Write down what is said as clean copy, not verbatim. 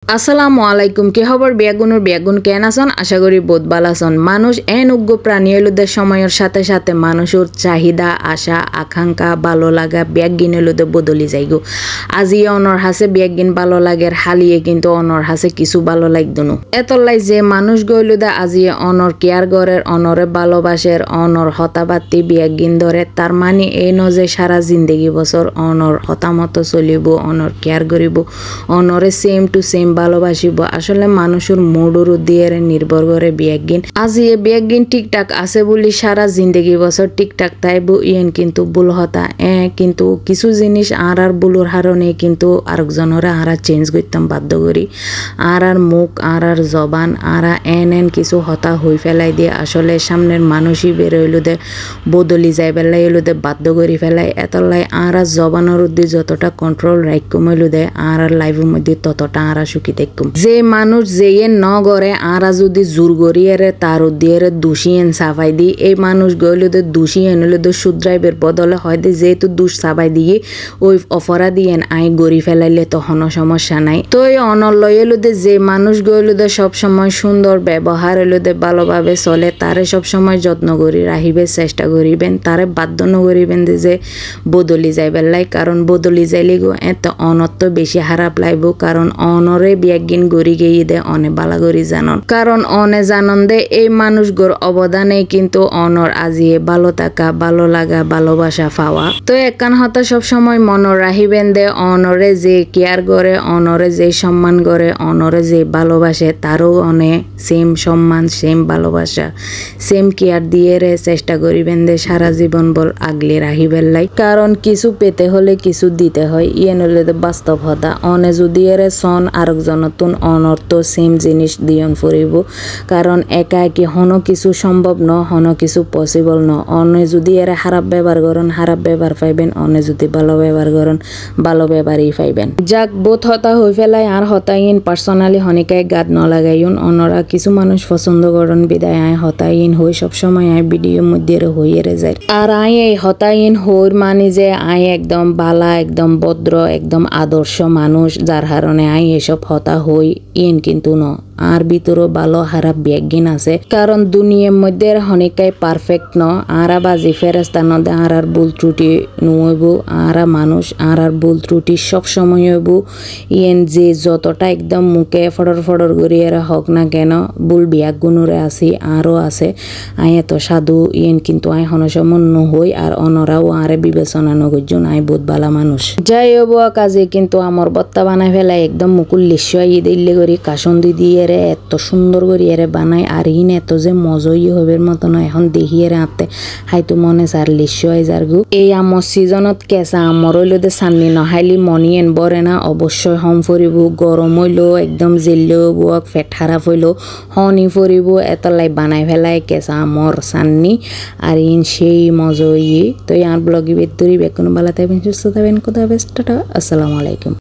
আসসালামু আলাইকুম কি খবর বেগুন কেন আছেন আশা করি বহুত ভালো আছেন মানুষ উগ্র প্রাণী হলুদের সময়ের সাথে সাথে মানুষের চাহিদা আশা আকাঙ্ক্ষা ভালো লাগা বেগুন হলুদে বদলি যাইগো আজি অনর হাসে বেগুন ভালো লাগের হালিয়ে কিন্তু অনর হাসে কিছু ভালো লাগতো না এতলাই যে মানুষ গইলুদে আজি অনর কেয়ার গরের অনরে ভালোবাসের অনর হতাবাতি বেগুন ধরে তার মানে এই ন যে সারা জিন্দগি বছর অনর হতামত চলিব অনর কেয়ার করিব অনরে সেম টু সেম ভালোবাসিব আসলে মানুষের মুডের দিয়ে নির্ভর করে বেগুন আজি এ বেগুন ঠিকঠাক আছে বলি সারা জিন্দগি বছর ঠিকঠাক তাইব ইয়েন কিন্তু ভুল হতা কিন্তু কিছু জিনিস আর ভুলের হারণে কিন্তু আরেকজনের চেঞ্জ করতাম বাধ্য করি আর মুখ আর জবান আর এন কিছু হতা হয়ে ফেলাই দিয়ে আসলে সামনের মানুষই বেরোইলো দে বদলি যাই বেলাই এলো দে বাধ্য করি ফেলাই এতলাই আর জবানের উদ্দি যতটা কন্ট্রোল রাখ কমাইলো দে আর লাইফের মধ্যে ততটা আর সুখী দেখুম যে মানুষ যে ন গড়ে আর যদি জোর গড়িয়ে তার উদ্দিয়ে দোষী সাফাই দি এই মানুষ গইল দে দোষী এনলে দে শুদ্রাইবের বদলে হয় দে যেহেতু দুষ সাফাই দিয়ে ওই অপরাধী আই গড়ি ফেলাইলে তখনও সমস্যা নাই তো এই অনলয় এলো দে যে মানুষ গইল দে সবসময় সুন্দর ব্যবহার এলো দে ভালোভাবে চলে তারে সবসময় যত্ন করি রাখিবে চেষ্টা করিবেন তারে বাধ্য নকরিবেন যে বদলি যাই বেলাই কারণ বদলি যাইলে গো এত অনত্ব বেশি খারাপ লাগবো কারণ অনরে বেগুন গড়ি গিয়ে দে অনে বালা গড়ি জানন কারণ অনে জানন দে এই মানুষগুলোর অবদানে কিন্তু অনর আজিয়ে ভালো থাকা ভালো লাগা ভালোবাসা পাওয়া তো একখান হতা সব সময় মন রাখিবেন দে অনরে যে কেয়ার করে অনরে যে সম্মান করে অনরে যে ভালোবাসে তারও অনে সেম সম্মান সেম ভালোবাসা সেম কেয়ার দিয়ে চেষ্টা করিবেন দে সারা জীবন বল আগলে রাখিবেন লাই কারণ কিছু পেতে হলে কিছু দিতে হয় ইয়ে নলে বাস্তব হতা অনে যদি সন আরেকজনতুন অনর্থ সেম জিনিস দিয়ন ফুরিব কারণ একা একই হন কিছু সম্ভব ন হন কিছু পসিবল ন অনে যদি খারাপ ব্যবহার করেন খারাপ ব্যবহার পাইবেন অনে যদি ভালো ব্যবহার করেন ভালো ব্যবহারই পাইবেন যাক বোধ হতা হয়ে ফেলাই আর হতাইন পার্সোনালি হনিকায় গাদ ন লাগাইন অনরা কিছু মানুষ পছন্দ করেন বিদায় আয় হতাইন হই সবসময় আয় ভিডিওর মধ্যে হইয়ে যায় আর আয় এই হতাইন হইর মানে যে আয় একদম বালা একদম ভদ্র একদম আদর্শ মানুষ যার কারণে আয় এসব হতা হই ইন কিন্তু ন আর ভিতরও ভালো খারাপ বেগুন আছে কারণ দুনিয়ার মধ্যে হনিকাই পারফেক্ট ন আর বাজি ফেরেস্তা নদে আর ভুল ত্রুটি নইব আর মানুষ আর ভুল ত্রুটি সব সময় হইব ইয়েন যে যতটা একদম মুখে ফডর করিয়ে হোক না কেন ভুল বেগুনরে আছি আরও আছে আই এত সাধু ইয়েন কিন্তু আই হনসমন নহই আর অনরাও আরে বিবেচনা নগর্জন আই বহুত ভালা মানুষ যাই হব কাজে কিন্তু আমার বত্তা বানাই ফেলাই একদম মুকুল লিশাই দিল্লি করি কাসন্দি দিয়ে এত সুন্দর করি বানাই আর ইন এত যে মজই হবের মতন এখন দেখিয়ে আনতে হাইতো মনে যার লিশাই যার গু এই আমর সিজনত কেঁচা আমর হইলো দে সান্নি নহাইলি মনি এন বরে না অবশ্যই হম ফুরিব গরম হইলো একদম জেললেও বুয়াক ফেট খারাপ হইলো হনি ফুরিব এতলাই বানাই ফেলাই কেঁচা আমর সান্নি আর ইন সেই মজই তো আর ব্লগি বেদ ধরি বেকুন বালা থাকবেন সুস্থ থাকবেন কোথাও বেস্ট টাটা আসসালামু আলাইকুম।